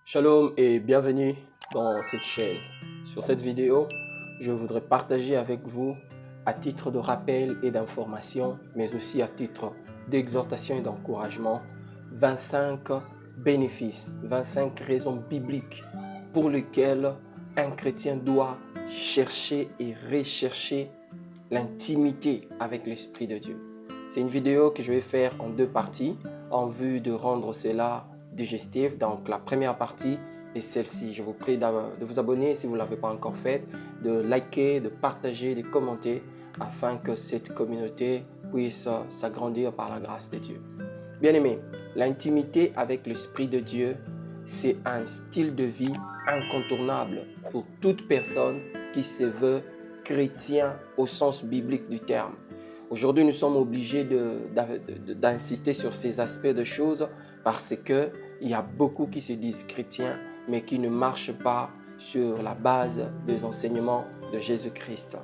Shalom et bienvenue dans cette chaîne. Sur cette vidéo, je voudrais partager avec vous, à titre de rappel et d'information, mais aussi à titre d'exhortation et d'encouragement, 25 bénéfices, 25 raisons bibliques pour lesquelles un chrétien doit chercher et rechercher l'intimité avec l'Esprit de Dieu. C'est une vidéo que je vais faire en deux parties en vue de rendre cela digestif. Donc la première partie est celle-ci. Je vous prie de vous abonner si vous ne l'avez pas encore fait, de liker, de partager, de commenter afin que cette communauté puisse s'agrandir par la grâce de Dieu. Bien-aimés, l'intimité avec l'Esprit de Dieu, c'est un style de vie incontournable pour toute personne qui se veut chrétien au sens biblique du terme. Aujourd'hui, nous sommes obligés d'insister sur ces aspects de choses parce qu'il y a beaucoup qui se disent chrétiens, mais qui ne marchent pas sur la base des enseignements de Jésus-Christ.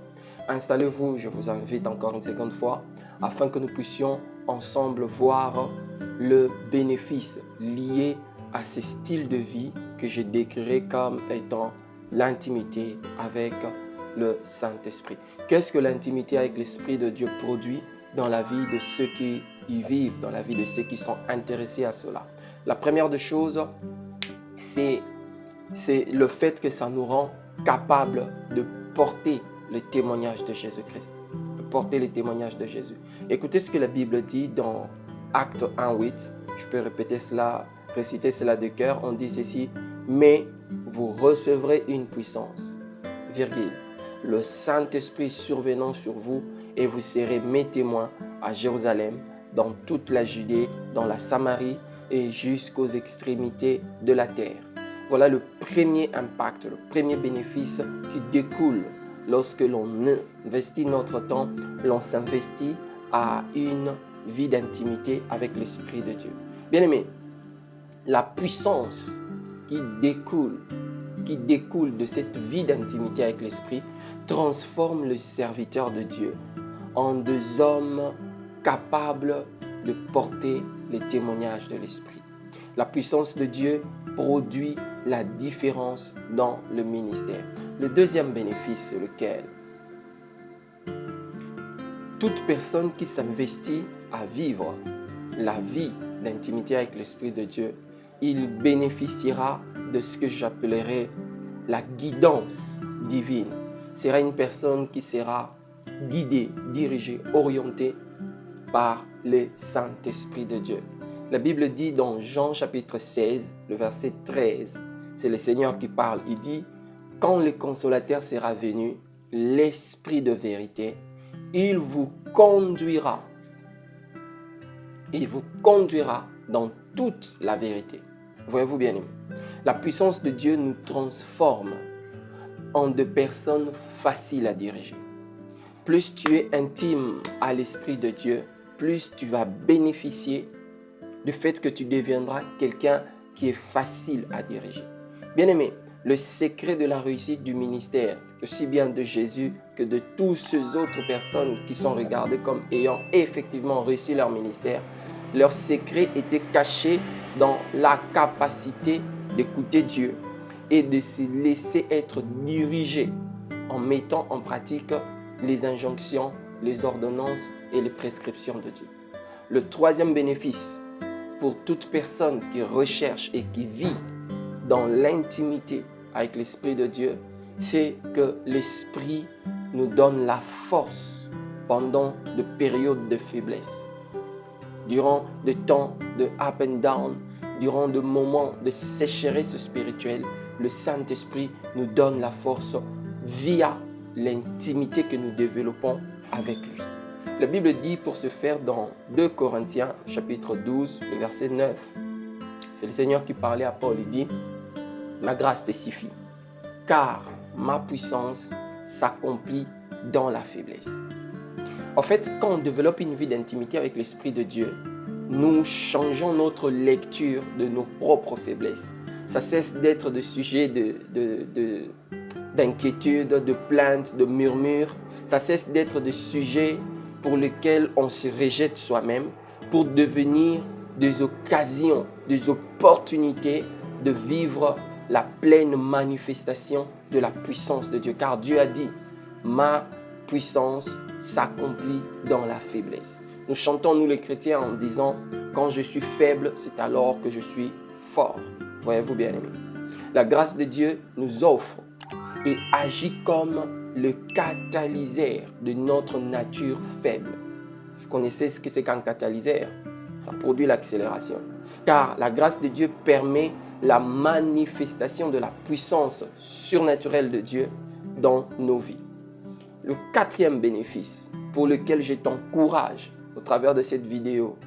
Installez-vous, je vous invite encore une seconde fois, afin que nous puissions ensemble voir le bénéfice lié à ce style de vie que je décrirai comme étant l'intimité avec le Saint-Esprit. Qu'est-ce que l'intimité avec l'Esprit de Dieu produit dans la vie de ceux qui y vivent, dans la vie de ceux qui sont intéressés à cela? La première des choses, c'est le fait que ça nous rend capables de porter le témoignage de Jésus-Christ, de porter le témoignage de Jésus. Écoutez ce que la Bible dit dans Actes 1:8. Je peux répéter cela, réciter cela de cœur. On dit ceci: mais vous recevrez une puissance, virgule, le Saint-Esprit survenant sur vous, et vous serez mes témoins à Jérusalem, dans toute la Judée, dans la Samarie et jusqu'aux extrémités de la terre. Voilà le premier impact, le premier bénéfice qui découle lorsque l'on investit notre temps, l'on s'investit à une vie d'intimité avec l'Esprit de Dieu. Bien-aimés, la puissance qui découle de cette vie d'intimité avec l'Esprit transforme le serviteur de Dieu en deux hommes capables de porter les témoignages de l'Esprit. La puissance de Dieu produit la différence dans le ministère. Le deuxième bénéfice, c'est lequel? Toute personne qui s'investit à vivre la vie d'intimité avec l'Esprit de Dieu, il bénéficiera de ce que j'appellerais la guidance divine. Sera une personne qui sera guidée, dirigée, orientée par le Saint-Esprit de Dieu. La Bible dit dans Jean chapitre 16, le verset 13, c'est le Seigneur qui parle. Il dit: quand le Consolateur sera venu, l'Esprit de vérité, il vous conduira dans toute la vérité. Voyez-vous bien aimé, la puissance de Dieu nous transforme en des personnes faciles à diriger. Plus tu es intime à l'Esprit de Dieu, plus tu vas bénéficier du fait que tu deviendras quelqu'un qui est facile à diriger. Bien aimé, le secret de la réussite du ministère, aussi bien de Jésus que de toutes ces autres personnes qui sont regardées comme ayant effectivement réussi leur ministère, leur secret était caché dans la capacité d'écouter Dieu et de se laisser être dirigé en mettant en pratique les injonctions, les ordonnances et les prescriptions de Dieu. Le troisième bénéfice pour toute personne qui recherche et qui vit dans l'intimité avec l'Esprit de Dieu, c'est que l'Esprit nous donne la force pendant des périodes de faiblesse. Durant des temps de up and down, durant des moments de sécheresse spirituelle, le Saint-Esprit nous donne la force via l'intimité que nous développons avec lui. La Bible dit pour ce faire dans 2 Corinthiens chapitre 12, le verset 9. C'est le Seigneur qui parlait à Paul. Il dit: ma grâce te suffit, car ma puissance s'accomplit dans la faiblesse. En fait, quand on développe une vie d'intimité avec l'Esprit de Dieu, nous changeons notre lecture de nos propres faiblesses. Ça cesse d'être des sujets d'inquiétude, de plainte, de murmures. Ça cesse d'être des sujets pour lesquels on se rejette soi-même pour devenir des occasions, des opportunités de vivre la pleine manifestation de la puissance de Dieu. Car Dieu a dit, ma puissance s'accomplit dans la faiblesse. Nous chantons, nous les chrétiens, en disant, quand je suis faible, c'est alors que je suis fort. Voyez-vous bien aimés. La grâce de Dieu nous offre et agit comme le catalyseur de notre nature faible. Vous connaissez ce que c'est qu'un catalyseur? Ça produit l'accélération. Car la grâce de Dieu permet la manifestation de la puissance surnaturelle de Dieu dans nos vies. Le quatrième bénéfice pour lequel je t'encourage au travers de cette vidéo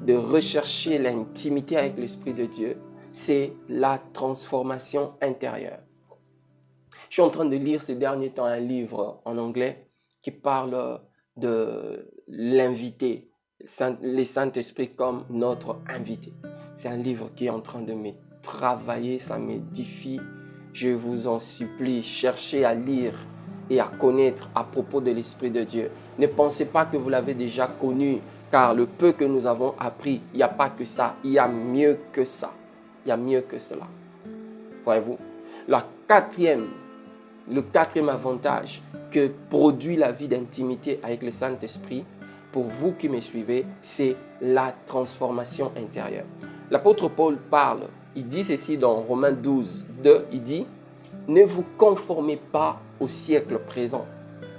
de rechercher l'intimité avec l'Esprit de Dieu, c'est la transformation intérieure. Je suis en train de lire ces derniers temps un livre en anglais qui parle de l'invité, les Saint-Esprit comme notre invité. C'est un livre qui est en train de me travailler, ça m'édifie. Je vous en supplie, cherchez à lire et à connaître à propos de l'Esprit de Dieu. Ne pensez pas que vous l'avez déjà connu, car le peu que nous avons appris, il n'y a pas que ça, il y a mieux que ça. Il y a mieux que cela. Voyez-vous, le quatrième avantage que produit la vie d'intimité avec le Saint-Esprit, pour vous qui me suivez, c'est la transformation intérieure. L'apôtre Paul parle, il dit ceci dans Romains 12, 2, il dit « Ne vous conformez pas au siècle présent,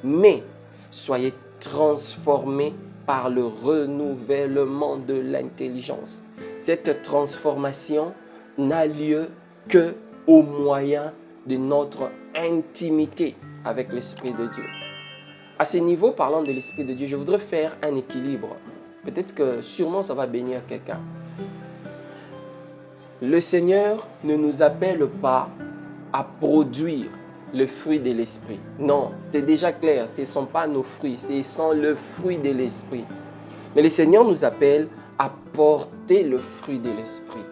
mais soyez transformés par le renouvellement de l'intelligence. » Cette transformation n'a lieu que au moyen de notre intimité avec l'Esprit de Dieu. À ce niveau, parlant de l'Esprit de Dieu, je voudrais faire un équilibre. Peut-être que sûrement ça va bénir quelqu'un. Le Seigneur ne nous appelle pas à produire le fruit de l'Esprit. Non, c'est déjà clair, ce ne sont pas nos fruits, ce sont le fruit de l'Esprit. Mais le Seigneur nous appelle à porter le fruit de l'Esprit.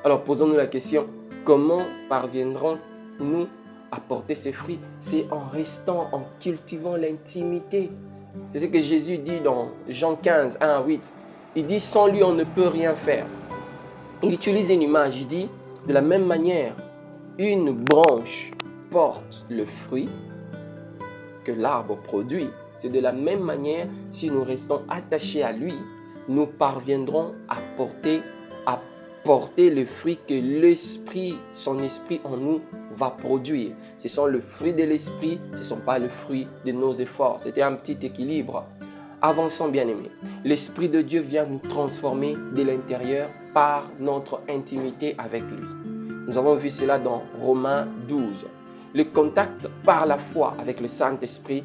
Alors posons-nous la question, comment parviendrons-nous à porter ces fruits? C'est en restant, en cultivant l'intimité. C'est ce que Jésus dit dans Jean 15, 1 à 8. Il dit, sans lui, on ne peut rien faire. Il utilise une image, il dit, de la même manière, une branche porte le fruit que l'arbre produit. C'est de la même manière, si nous restons attachés à lui, nous parviendrons à porter le fruit que l'Esprit, son Esprit en nous va produire. Ce sont le fruit de l'Esprit, ce ne sont pas le fruit de nos efforts. C'était un petit équilibre. Avançons bien aimés. L'Esprit de Dieu vient nous transformer de l'intérieur par notre intimité avec lui. Nous avons vu cela dans Romains 12. Le contact par la foi avec le Saint-Esprit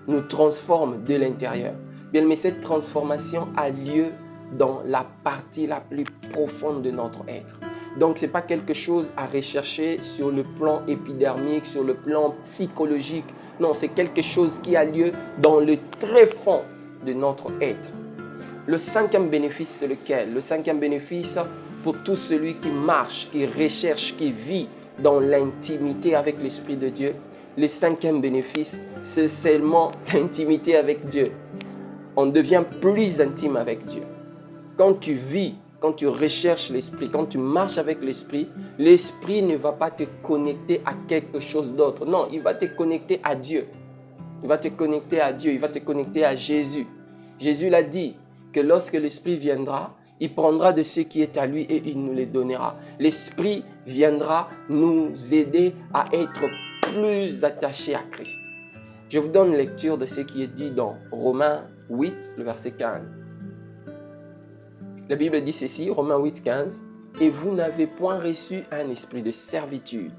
nous transforme de l'intérieur. Bien, mais cette transformation a lieu dans la partie la plus profonde de notre être. Donc, ce n'est pas quelque chose à rechercher sur le plan épidermique, sur le plan psychologique. Non, c'est quelque chose qui a lieu dans le très fond de notre être. Le cinquième bénéfice, c'est lequel? Le cinquième bénéfice, pour tout celui qui marche, qui recherche, qui vit dans l'intimité avec l'Esprit de Dieu, le cinquième bénéfice, c'est seulement l'intimité avec Dieu. On devient plus intime avec Dieu. Quand tu vis, quand tu recherches l'Esprit, quand tu marches avec l'Esprit, l'Esprit ne va pas te connecter à quelque chose d'autre. Non, il va te connecter à Dieu. Il va te connecter à Dieu, il va te connecter à Jésus. Jésus l'a dit que lorsque l'Esprit viendra, il prendra de ce qui est à lui et il nous les donnera. L'Esprit viendra nous aider à être plus attachés à Christ. Je vous donne lecture de ce qui est dit dans Romains 8, le verset 15. La Bible dit ceci, Romains 8, 15. « Et vous n'avez point reçu un esprit de servitude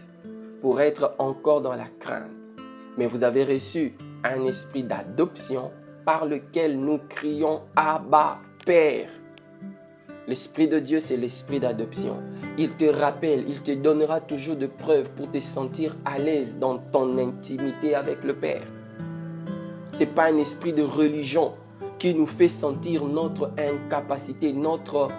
pour être encore dans la crainte, mais vous avez reçu un esprit d'adoption par lequel nous crions « Abba, Père ». L'Esprit de Dieu, c'est l'esprit d'adoption. Il te rappelle, il te donnera toujours de preuves pour te sentir à l'aise dans ton intimité avec le Père. Ce n'est pas un esprit de religion qui nous fait sentir notre incapacité, notre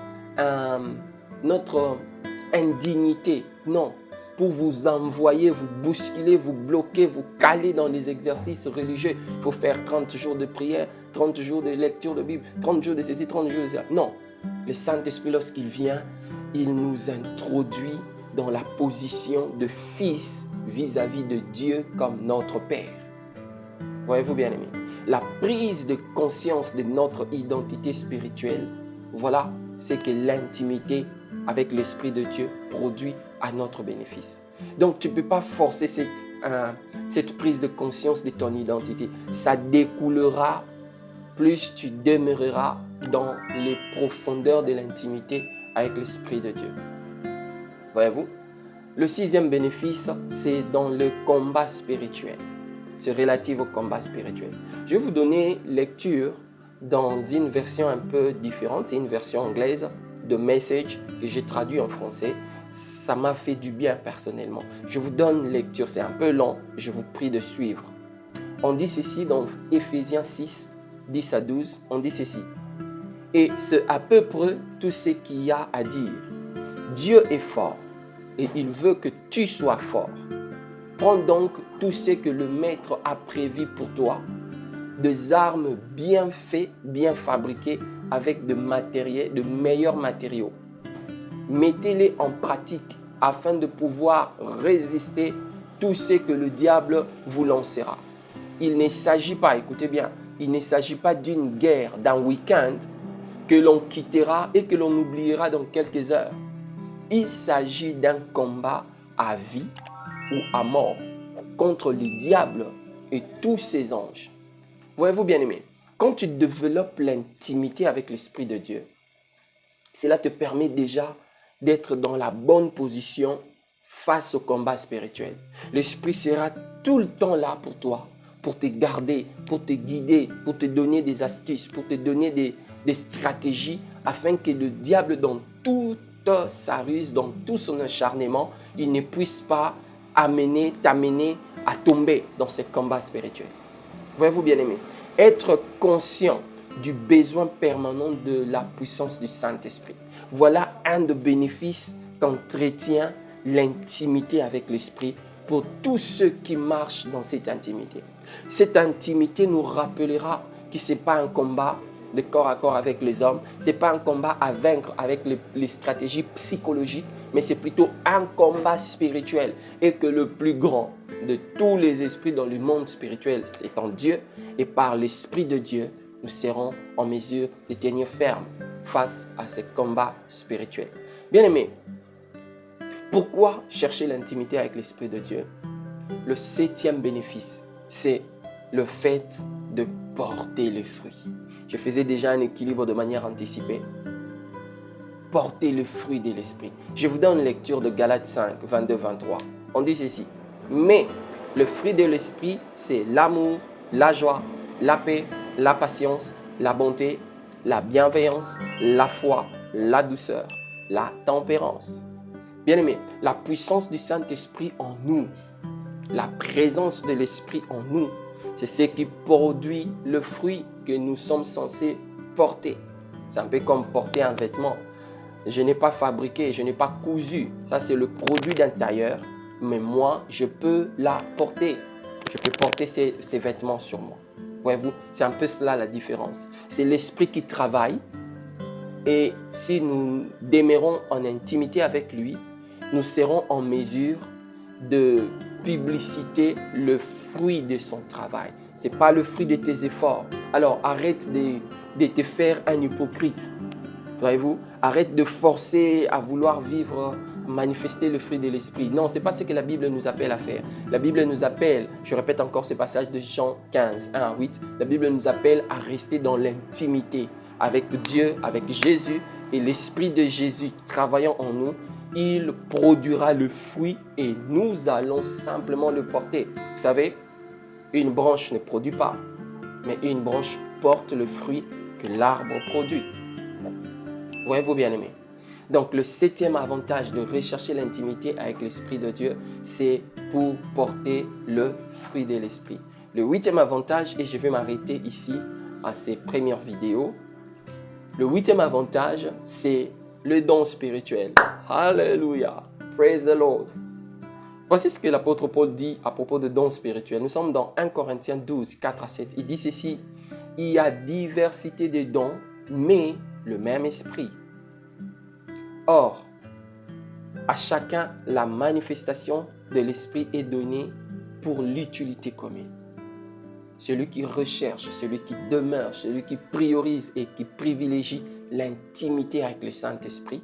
indignité. Non, pour vous envoyer, vous bousculer, vous bloquer, vous caler dans les exercices religieux. Il faut faire 30 jours de prière, 30 jours de lecture de Bible, 30 jours de ceci, 30 jours de cela. Non, Le Saint-Esprit, lorsqu'il vient, il nous introduit dans la position de fils vis-à-vis de Dieu comme notre Père. Voyez-vous, bien-aimés, la prise de conscience de notre identité spirituelle, voilà ce que l'intimité avec l'Esprit de Dieu produit à notre bénéfice. Donc, tu ne peux pas forcer cette prise de conscience de ton identité. Ça découlera plus tu demeureras dans les profondeurs de l'intimité avec l'Esprit de Dieu. Voyez-vous? Le 6e bénéfice, c'est dans le combat spirituel. C'est relatif au combat spirituel. Je vais vous donner lecture dans une version un peu différente. C'est une version anglaise de Message que j'ai traduit en français. Ça m'a fait du bien personnellement. Je vous donne lecture, c'est un peu long. Je vous prie de suivre. On dit ceci dans Éphésiens 6, 10 à 12. On dit ceci. Et c'est à peu près tout ce qu'il y a à dire. Dieu est fort et il veut que tu sois fort. Prends donc tout ce que le Maître a prévu pour toi, des armes bien faites, bien fabriquées, avec de meilleurs matériaux. Mettez-les en pratique afin de pouvoir résister tout ce que le diable vous lancera. Il ne s'agit pas, écoutez bien, il ne s'agit pas d'une guerre, d'un week-end que l'on quittera et que l'on oubliera dans quelques heures. Il s'agit d'un combat à vie ou à mort contre le diable et tous ses anges. Voyez-vous, bien-aimés, quand tu développes l'intimité avec l'Esprit de Dieu, cela te permet déjà d'être dans la bonne position face au combat spirituel. L'Esprit sera tout le temps là pour toi, pour te garder, pour te guider, pour te donner des astuces, pour te donner des stratégies afin que le diable, dans toute sa ruse, dans tout son acharnement, il ne puisse pas t'amener à tomber dans ce combat spirituel. Voyez-vous, bien-aimés, être conscient du besoin permanent de la puissance du Saint-Esprit. Voilà un des bénéfices qu'entretient l'intimité avec l'Esprit pour tous ceux qui marchent dans cette intimité. Cette intimité nous rappellera que ce n'est pas un combat de corps à corps avec les hommes, ce n'est pas un combat à vaincre avec les stratégies psychologiques, mais c'est plutôt un combat spirituel et que le plus grand de tous les esprits dans le monde spirituel, c'est en Dieu, et par l'Esprit de Dieu, nous serons en mesure de tenir ferme face à ce combat spirituel. Bien-aimés, pourquoi chercher l'intimité avec l'Esprit de Dieu? Le 7e bénéfice, c'est le fait de porter les fruits. Je faisais déjà un équilibre de manière anticipée. Porter le fruit de l'Esprit. Je vous donne une lecture de Galates 5, 22-23. On dit ceci. Mais le fruit de l'Esprit, c'est l'amour, la joie, la paix, la patience, la bonté, la bienveillance, la foi, la douceur, la tempérance. Bien-aimés, la puissance du Saint-Esprit en nous, la présence de l'Esprit en nous, c'est ce qui produit le fruit que nous sommes censés porter. C'est un peu comme porter un vêtement. Je n'ai pas fabriqué, je n'ai pas cousu. Ça, c'est le produit d'intérieur. Mais moi, je peux la porter. Je peux porter ces vêtements sur moi. Voyez-vous, c'est un peu cela la différence. C'est l'Esprit qui travaille. Et si nous demeurons en intimité avec lui, nous serons en mesure de publiciter le fruit de son travail. Ce n'est pas le fruit de tes efforts. Alors arrête de te faire un hypocrite. Voyez-vous, arrête de forcer à vouloir vivre, manifester le fruit de l'Esprit. Non, ce n'est pas ce que la Bible nous appelle à faire. La Bible nous appelle, je répète encore ce passage de Jean 15, 1 à 8, la Bible nous appelle à rester dans l'intimité avec Dieu, avec Jésus, et l'Esprit de Jésus travaillant en nous, il produira le fruit et nous allons simplement le porter. Vous savez, une branche ne produit pas, mais une branche porte le fruit que l'arbre produit. Voyez-vous, bien-aimés? Donc, le 7e avantage de rechercher l'intimité avec l'Esprit de Dieu, c'est pour porter le fruit de l'Esprit. Le 8e avantage, et je vais m'arrêter ici à ces premières vidéos, le 8e avantage, c'est le don spirituel. Alléluia. Praise the Lord. Voici ce que l'apôtre Paul dit à propos de dons spirituels. Nous sommes dans 1 Corinthiens 12, 4 à 7. Il dit ceci. Il y a diversité de dons, mais le même esprit. Or, à chacun, la manifestation de l'Esprit est donnée pour l'utilité commune. Celui qui recherche, celui qui demeure, celui qui priorise et qui privilégie l'intimité avec le Saint-Esprit,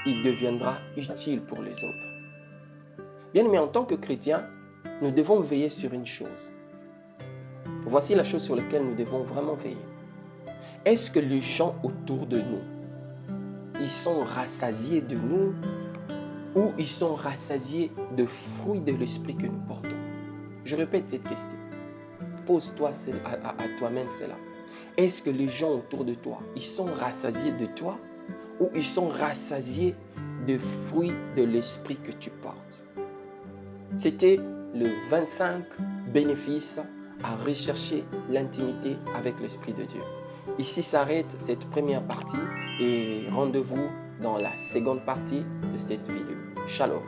il deviendra utile pour les autres. Bien, mais en tant que chrétiens, nous devons veiller sur une chose. Voici la chose sur laquelle nous devons vraiment veiller. Est-ce que les gens autour de nous, ils sont rassasiés de nous ou ils sont rassasiés de fruits de l'esprit que nous portons? Je répète cette question. Pose-toi à toi-même cela. Est-ce que les gens autour de toi, ils sont rassasiés de toi ou ils sont rassasiés de fruits de l'esprit que tu portes? C'était le 25 bénéfices à rechercher l'intimité avec l'Esprit de Dieu. Ici s'arrête cette première partie et rendez-vous dans la seconde partie de cette vidéo. Shalom.